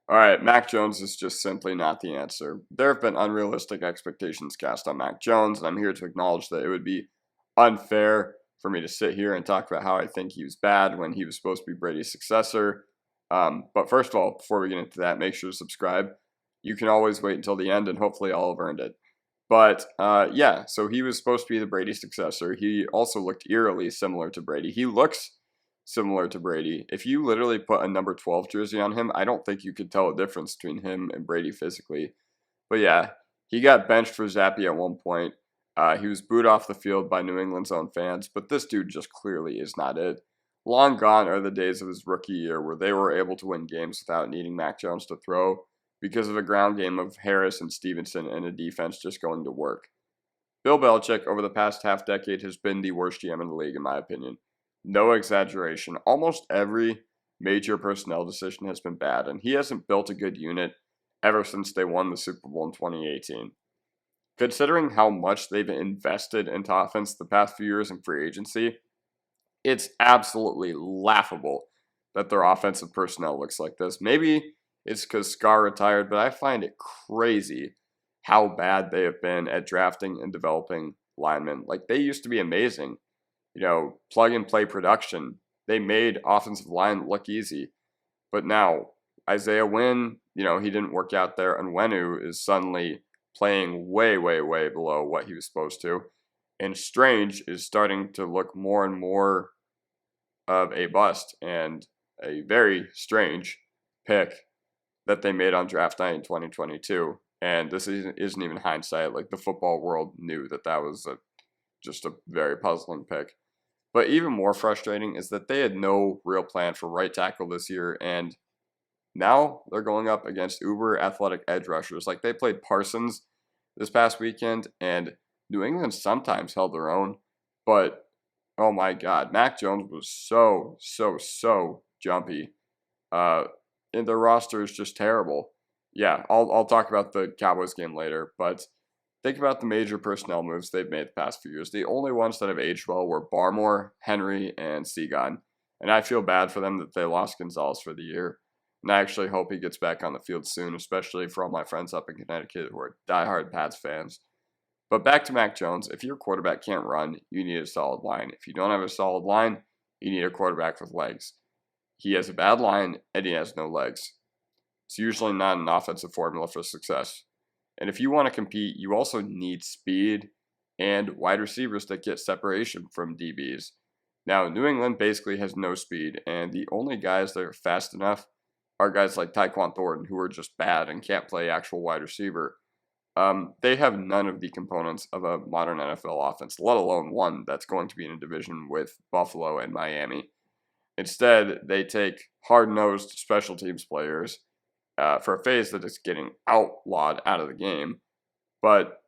All right, Mac Jones is just simply not the answer. There have been unrealistic expectations cast on Mac Jones, and I'm here to acknowledge that it would be unfair for me to sit here and talk about how I think he was bad when he was supposed to be Brady's successor. But first of all, before we get into that, make sure to subscribe. You can always wait until the end, and hopefully I'll have earned it. But yeah, so he was supposed to be the Brady successor. He also looked eerily similar to Brady. He looks similar to Brady. If you literally put a number 12 jersey on him, I don't think you could tell a difference between him and Brady physically. But yeah, he got benched for Zappy at one point. He was booed off the field by New England's own fans, but this dude just clearly is not it. Long gone are the days of his rookie year where they were able to win games without needing Mac Jones to throw because of a ground game of Harris and Stevenson and a defense just going to work. Bill Belichick over the past half decade has been the worst GM in the league in my opinion. No exaggeration. Almost every major personnel decision has been bad, and he hasn't built a good unit ever since they won the Super Bowl in 2018. Considering how much they've invested into offense the past few years in free agency, it's absolutely laughable that their offensive personnel looks like this. Maybe it's because Scar retired, but I find it crazy how bad they have been at drafting and developing linemen. Like, they used to be amazing. Plug and play production. They made offensive line look easy. But now, Isaiah Wynn, he didn't work out there, and Wenu is suddenly playing way, way, way below what he was supposed to. And Strange is starting to look more and more of a bust and a very strange pick that they made on draft night in 2022. And this isn't even hindsight. Like, the football world knew that was just a very puzzling pick. But even more frustrating is that they had no real plan for right tackle this year, and now they're going up against uber athletic edge rushers. Like, they played Parsons this past weekend, and New England sometimes held their own, but oh my God, Mac Jones was so jumpy. And their roster is just terrible. Yeah, I'll talk about the Cowboys game later, but think about the major personnel moves they've made the past few years. The only ones that have aged well were Barmore, Henry, and Seagon. And I feel bad for them that they lost Gonzalez for the year. And I actually hope he gets back on the field soon, especially for all my friends up in Connecticut who are diehard Pats fans. But back to Mac Jones. If your quarterback can't run, you need a solid line. If you don't have a solid line, you need a quarterback with legs. He has a bad line, and he has no legs. It's usually not an offensive formula for success. And if you want to compete, you also need speed and wide receivers that get separation from DBs. Now, New England basically has no speed, and the only guys that are fast enough are guys like Tyquan Thornton, who are just bad and can't play actual wide receiver. They have none of the components of a modern NFL offense, let alone one that's going to be in a division with Buffalo and Miami. Instead, they take hard-nosed special teams players for a phase that is getting outlawed out of the game, but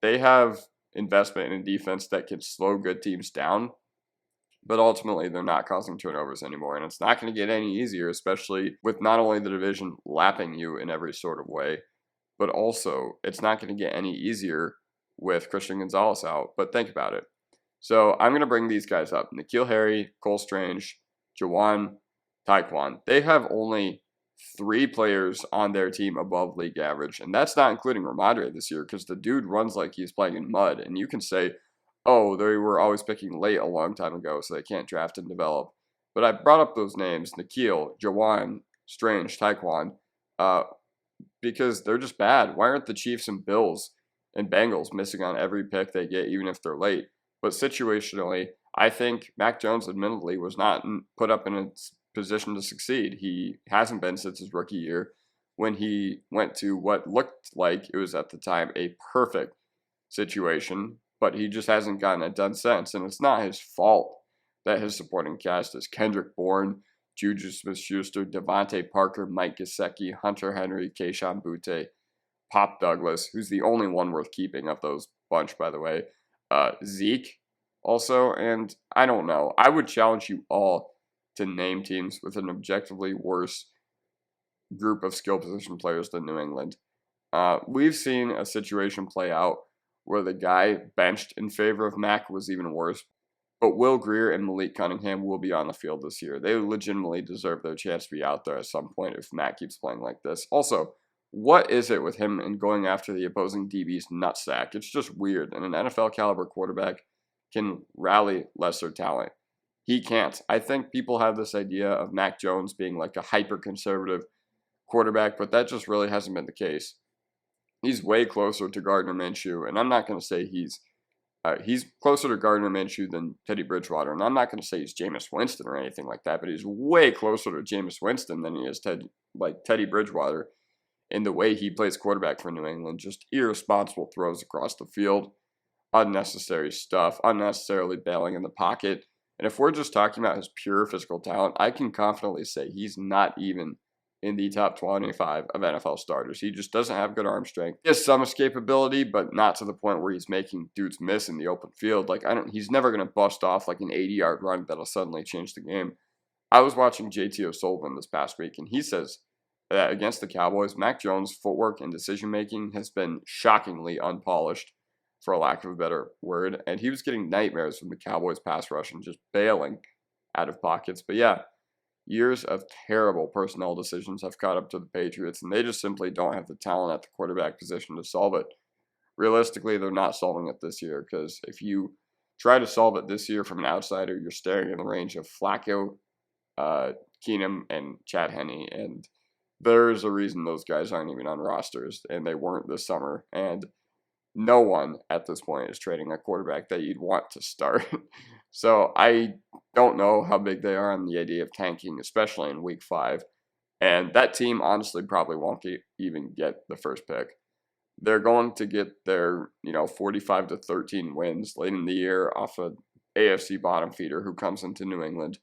they have investment in a defense that can slow good teams down, but ultimately they're not causing turnovers anymore, and it's not going to get any easier, especially with not only the division lapping you in every sort of way, but also it's not going to get any easier with Christian Gonzalez out. But think about it. So I'm going to bring these guys up. N'Keal Harry, Cole Strange, Jawan, Tyquan. They have only 3 players on their team above league average, and that's not including Ramondre this year because the dude runs like he's playing in mud, and you can say, oh, they were always picking late a long time ago, so they can't draft and develop. But I brought up those names, N'Keal, Jawan, Strange, Tyquan, because they're just bad. Why aren't the Chiefs and Bills and Bengals missing on every pick they get, even if they're late? But situationally, I think Mac Jones admittedly was not put up in a position to succeed. He hasn't been since his rookie year when he went to what looked like it was at the time a perfect situation, but he just hasn't gotten it done since. And it's not his fault that his supporting cast is Kendrick Bourne, Juju Smith-Schuster, Devontae Parker, Mike Gesicki, Hunter Henry, Kayshon Boutte, Pop Douglas, who's the only one worth keeping of those bunch, by the way, Zeke also, and I don't know. I would challenge you all to name teams with an objectively worse group of skill position players than New England. We've seen a situation play out where the guy benched in favor of Mac was even worse. But Will Greer and Malik Cunningham will be on the field this year. They legitimately deserve their chance to be out there at some point if Matt keeps playing like this. Also, what is it with him and going after the opposing DB's nutsack? It's just weird. And an NFL caliber quarterback can rally lesser talent. He can't. I think people have this idea of Mac Jones being like a hyper conservative quarterback, but that just really hasn't been the case. He's way closer to Gardner Minshew, and I'm not going to say he's closer to Gardner Minshew than Teddy Bridgewater, and I'm not going to say he's Jameis Winston or anything like that, but he's way closer to Jameis Winston than he is Teddy Bridgewater in the way he plays quarterback for New England. Just irresponsible throws across the field, unnecessary stuff, unnecessarily bailing in the pocket. And if we're just talking about his pure physical talent, I can confidently say he's not even in the top 25 of NFL starters. He just doesn't have good arm strength. He has some escapability, but not to the point where he's making dudes miss in the open field. He's never going to bust off like an 80-yard run that'll suddenly change the game. I was watching JT O'Sullivan this past week, and he says that against the Cowboys, Mac Jones' footwork and decision-making has been shockingly unpolished, for a lack of a better word, and he was getting nightmares from the Cowboys pass rush and just bailing out of pockets. But yeah, years of terrible personnel decisions have caught up to the Patriots, and they just simply don't have the talent at the quarterback position to solve it. Realistically, they're not solving it this year, because if you try to solve it this year from an outsider, you're staring in the range of Flacco, Keenum, and Chad Henne, and there's a reason those guys aren't even on rosters, and they weren't this summer, and no one at this point is trading a quarterback that you'd want to start. So I don't know how big they are on the idea of tanking, especially in week 5. And that team honestly probably won't even get the first pick. They're going to get their 45 to 13 wins late in the year off a AFC bottom feeder who comes into New England.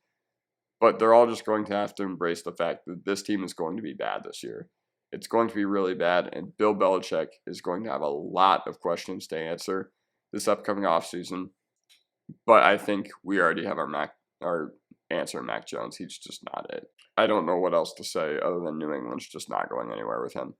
But they're all just going to have to embrace the fact that this team is going to be bad this year. It's going to be really bad, and Bill Belichick is going to have a lot of questions to answer this upcoming offseason. But I think we already have our answer, Mac Jones. He's just not it. I don't know what else to say other than New England's just not going anywhere with him.